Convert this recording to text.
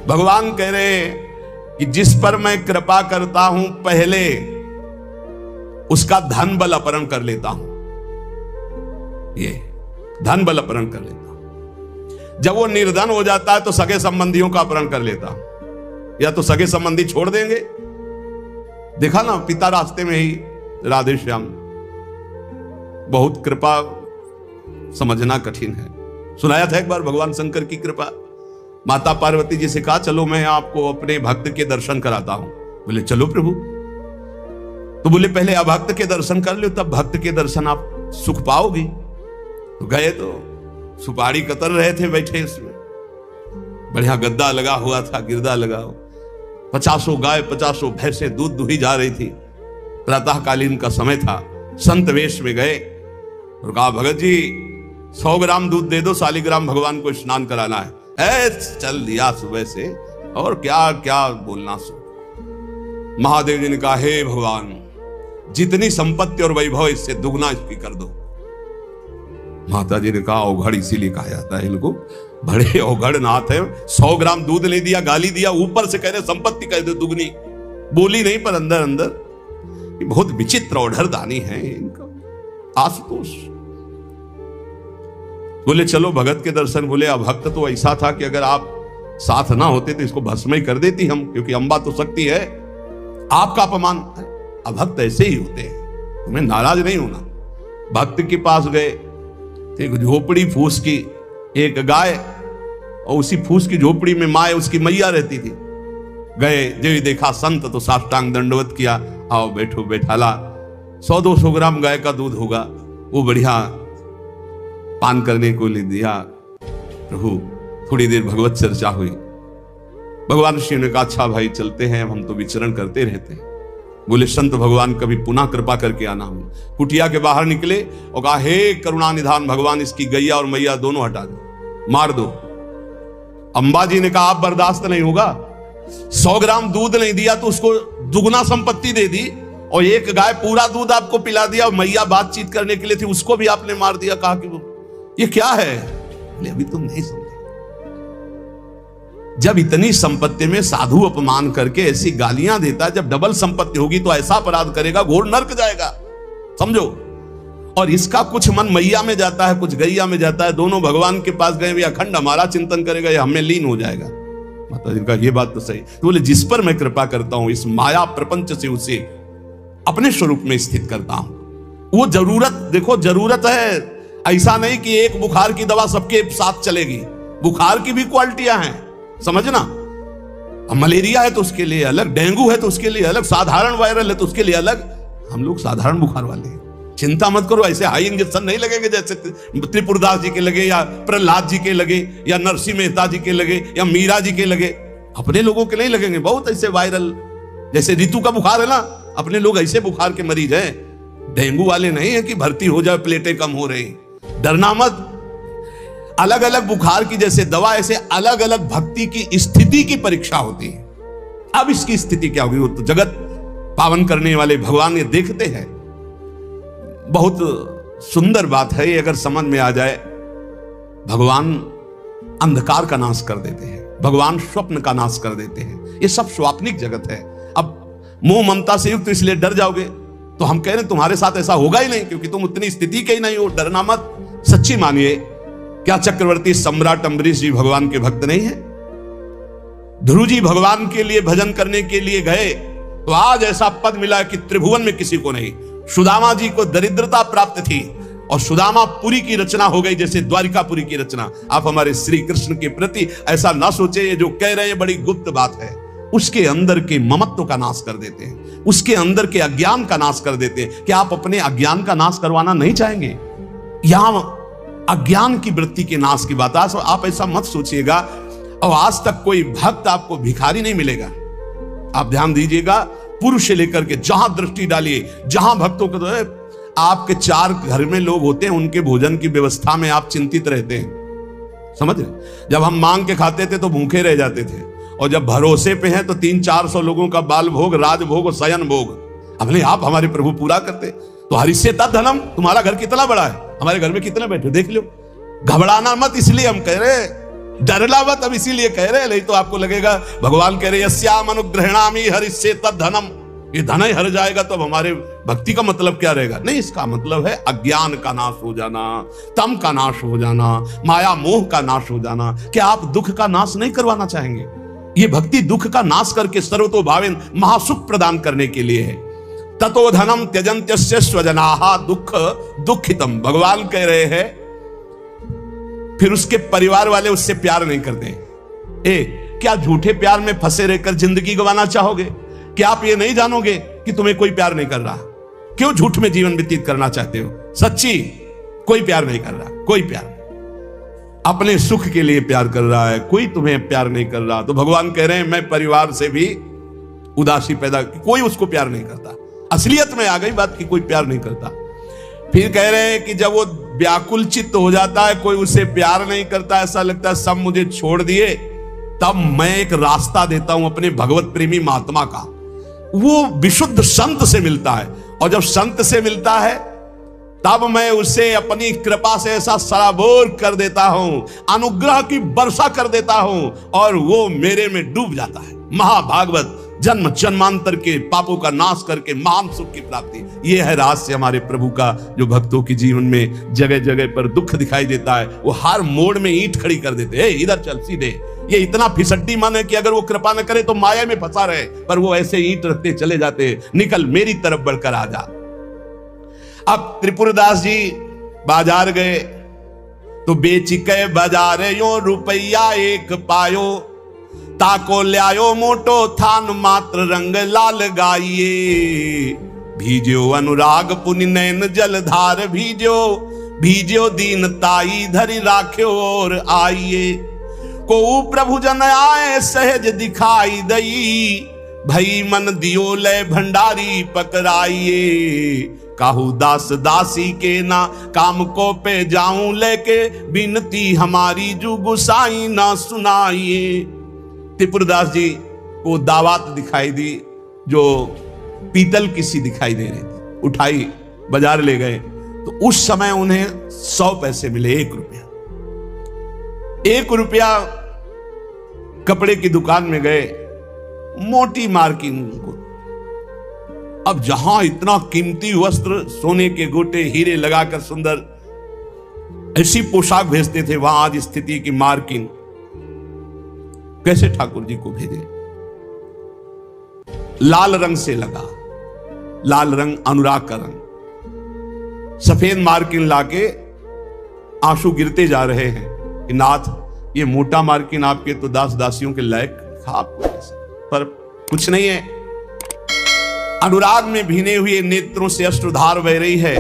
भगवान कह रहे हैं कि जिस पर मैं कृपा करता हूं पहले उसका धन बल अपहरण कर लेता हूं। ये धन बल अपहरण कर लेता हूं। जब वो निर्धन हो जाता है तो सगे संबंधियों का अपहरण कर लेता हूं, या तो सगे संबंधी छोड़ देंगे। देखा ना पिता रास्ते में ही राधे श्याम। बहुत कृपा समझना कठिन है। सुनाया था एक बार भगवान शंकर की कृपा। माता पार्वती जी से कहा चलो मैं आपको अपने भक्त के दर्शन कराता हूं। बोले चलो प्रभु। तो बोले पहले अभक्त के दर्शन कर लो, तब भक्त के दर्शन आप सुख पाओगे। तो गए तो सुपारी कतर रहे थे बैठे, इसमें बढ़िया गद्दा लगा हुआ था, गिरदा लगा हुआ, 50 गाय 50 भैंसे दूध दुही जा रही थी। प्रातःकालीन का समय था। संत वेश में गए और कहा भगत जी 100 ग्राम दूध दे दो, शालिग्राम भगवान को स्नान कराना है। चल दिया सुबह से, और क्या क्या बोलना सो। महादेव जी ने कहा हे भगवान जितनी संपत्ति और वैभव इससे दुगना इसकी कर दो। माता जी ने कहा औघड़ इसीलिए कहा जाता है इनको, बड़े औघड़ नाथ है। 100 ग्राम दूध ले दिया, गाली दिया, ऊपर से कह रहे संपत्ति कह दो दुगनी। बोली नहीं पर अंदर अंदर बहुत विचित्र औढ़र दानी है इनका आशुतोष। बोले चलो भगत के दर्शन। बोले अभक्त तो ऐसा था कि अगर आप साथ ना होते तो इसको भस्म ही कर देती हम, क्योंकि अंबा तो शक्ति है। आपका अपमान। अभक्त ऐसे ही होते हैं, तुम्हें नाराज नहीं होना। भक्त के पास गए, एक झोपड़ी फूस की, एक गाय, और उसी फूस की झोपड़ी में माँ उसकी मैया रहती थी। गए जो देखा संत तो साष्टांग दंडवत किया, आओ बैठो बैठाला। 100-200 ग्राम गाय का दूध होगा, वो बढ़िया पान करने को ले दिया। प्रभु थोड़ी देर भगवत चर्चा हुई। भगवान शिव ने कहा अच्छा भाई चलते हैं, हम तो विचरण करते रहते हैं। बोले संत भगवान कभी पुनः कृपा करके आना। हम कुटिया के बाहर निकले और कहा हे करुणा निधान भगवान इसकी गैया और मैया दोनों हटा दो, मार दो। अंबाजी ने कहा आप बर्दाश्त नहीं होगा। 100 ग्राम दूध नहीं दिया तो उसको दुगना संपत्ति दे दी, और एक गाय पूरा दूध आपको पिला दिया, और मैया बातचीत करने के लिए थी उसको भी आपने मार दिया। कहा कि वो ये क्या है? अभी तुम नहीं समझे। जब इतनी संपत्ति में साधु अपमान करके ऐसी गालियां देता, जब डबल संपत्ति होगी तो ऐसा अपराध करेगा घोर नरक जाएगा, समझो। और इसका कुछ मन मैया में जाता है, कुछ गैया में जाता है। दोनों भगवान के पास गए, अखंड हमारा चिंतन करेगा, ये हमें लीन हो जाएगा। माता जी का ये बात तो सही। तो बोले जिस पर मैं कृपा करता हूं इस माया प्रपंच से उसे अपने स्वरूप में स्थित करता हूं। वो जरूरत देखो, जरूरत है। ऐसा नहीं कि एक बुखार की दवा सबके साथ चलेगी। बुखार की भी क्वालिटियां हैं, समझना। मलेरिया है तो उसके लिए अलग, डेंगू है तो उसके लिए अलग, साधारण वायरल है तो उसके लिए अलग। हम लोग साधारण बुखार वाले हैं। चिंता मत करो, ऐसे हाई इंजेक्शन नहीं लगेंगे जैसे त्रिपुरदास जी के लगे, या प्रहलाद जी के लगे, या नरसिंह मेहता जी के लगे, या मीरा जी के लगे। अपने लोगों के नहीं लगेंगे। बहुत ऐसे वायरल, जैसे ऋतु का बुखार है ना, अपने लोग ऐसे बुखार के मरीज हैं। डेंगू वाले नहीं है कि भर्ती हो जाए, प्लेटें कम हो रही। डरना मत। अलग अलग बुखार की जैसे दवा, ऐसे अलग अलग भक्ति की स्थिति की परीक्षा होती है। अब इसकी स्थिति क्या होगी वो तो जगत पावन करने वाले भगवान ये देखते हैं। बहुत सुंदर बात है ये, अगर समझ में आ जाए। भगवान अंधकार का नाश कर देते हैं, भगवान स्वप्न का नाश कर देते हैं। ये सब स्वाप्निक जगत है। अब मोह ममता से युक्त इसलिए डर जाओगे तो हम कह रहे हैं तुम्हारे साथ ऐसा होगा ही नहीं, क्योंकि तुम उतनी स्थिति के ही नहीं हो। डरना मत, सच्ची मानिए। क्या चक्रवर्ती सम्राट अम्बरीश जी भगवान के भक्त नहीं है? ध्रुव जी भगवान के लिए भजन करने के लिए गए तो आज ऐसा पद मिला कि त्रिभुवन में किसी को नहीं। सुदामा जी को दरिद्रता प्राप्त थी और सुदामापुरी की रचना हो गई, जैसे द्वारिकापुरी की रचना। आप हमारे श्री कृष्ण के प्रति ऐसा ना सोचे, ये जो कह रहे हैं बड़ी गुप्त बात है। उसके अंदर के ममत्व का नाश कर देते हैं, उसके अंदर के अज्ञान का नाश कर देते हैं। क्या आप अपने अज्ञान का नाश करवाना नहीं चाहेंगे? यहां अज्ञान की वृत्ति के नाश की बात। आप ऐसा मत सोचिएगा। और आज तक कोई भक्त आपको भिखारी नहीं मिलेगा। आप ध्यान दीजिएगा, पुरुष से लेकर के जहां दृष्टि डालिए, जहां भक्तों को आपके 4 घर में लोग होते हैं, उनके भोजन की व्यवस्था में आप चिंतित रहते हैं। समझ रहे? जब हम मांग के खाते थे तो भूखे रह जाते थे, और जब भरोसे पे हैं तो 300-400 लोगों का बाल भोग, राज भोग और शयन भोग अपने आप हमारे प्रभु पूरा करते। तो हरिष्य धनम, तुम्हारा घर कितना बड़ा है, हमारे घर में कितने बैठे देख लो। घबराना मत, इसलिए हम कह रहे डरला मत, अब इसीलिए कह रहे हैं, नहीं तो आपको लगेगा भगवान कह रहे यस्याम अनुग्रहणामि हरिष्ये तद्धनम, ये धन ही हर जाएगा तो अब हमारे भक्ति का मतलब क्या रहेगा? नहीं, इसका मतलब है अज्ञान का नाश हो जाना, तम का नाश हो जाना, माया मोह का नाश हो जाना। क्या आप दुख का नाश नहीं करवाना चाहेंगे? ये भक्ति दुख का नाश करके सर्वतोभावेन महासुख प्रदान करने के लिए है। ततो धनम त्यजन्त्यस्य स्वजनाः दुख दुखितम, भगवान कह रहे हैं फिर उसके परिवार वाले उससे प्यार नहीं करते। क्या झूठे प्यार में फंसे रहकर जिंदगी गंवाना चाहोगे? क्या आप ये नहीं जानोगे कि तुम्हें कोई प्यार नहीं कर रहा? क्यों झूठ में जीवन व्यतीत करना चाहते हो? सच्ची कोई प्यार नहीं कर रहा, कोई प्यार नहीं। अपने सुख के लिए प्यार कर रहा है, कोई तुम्हें प्यार नहीं कर रहा। तो भगवान कह रहे हैं मैं परिवार से भी उदासी पैदा, कोई उसको प्यार नहीं करता। असलियत में आ गई बात कि कोई प्यार नहीं करता। फिर कह रहे हैं कि जब वो व्याकुल चित्त हो जाता है, कोई उसे प्यार नहीं करता, ऐसा लगता है सब मुझे छोड़ दिए, तब मैं एक रास्ता देता हूं अपने भगवत प्रेमी महात्मा का। वो विशुद्ध संत से मिलता है, और जब संत से मिलता है तब मैं उसे अपनी कृपा से ऐसा सराबोर कर देता हूं, अनुग्रह की वर्षा कर देता हूं, और वो मेरे में डूब जाता है। महाभागवत, जन्म जन्मांतर के पापों का नाश करके महान सुख की प्राप्ति। यह है रहस्य हमारे प्रभु का, जो भक्तों के जीवन में जगह जगह पर दुख दिखाई देता है, वो हर मोड़ में ईंट खड़ी कर देते हैं, इधर चल सीधे। ये इतना फिसड्डी मन है कि अगर वो कृपा न करे तो माया में फंसा रहे, पर वो ऐसे ईंट रखते चले जाते, निकल मेरी तरफ बढ़कर आ जा। अब त्रिपुरदास जी बाजार गए तो बेच के बाजारे यो रुपया एक पायो, ताको ल्यायो मोटो थान मात्र रंग लाल गाइए, भीजो अनुराग पुनि नैन जलधार भीजो, भीजो दीन ताई धरि राख्यो और आइए, को प्रभु जन आए सहज दिखाई दई, भई मन दियो ले भंडारी पकड़ाइए, काहू दास दासी के ना काम को पे जाऊं लेके, बिनती हमारी जू गुसाई ना सुनाइए। त्रिपुरदास जी को दावत दिखाई दी, जो पीतल की सी दिखाई दे रही थी, उठाई बाजार ले गए तो उस समय उन्हें 100 पैसे मिले, 1 रुपया। 1 रुपया कपड़े की दुकान में गए, मोटी मार्किंग को। अब जहां इतना कीमती वस्त्र, सोने के गोटे, हीरे लगाकर सुंदर ऐसी पोशाक भेजते थे, वहां आज स्थिति की मार्किंग कैसे ठाकुर जी को भेजे? लाल रंग से लगा, लाल रंग अनुराग का रंग, सफेद मार्किन लाके आंसू गिरते जा रहे हैं कि नाथ ये मोटा मार्किन आपके तो दास दासियों के लायक, पर कुछ नहीं है। अनुराग में भीने हुए नेत्रों से अश्रुधार बह रही है।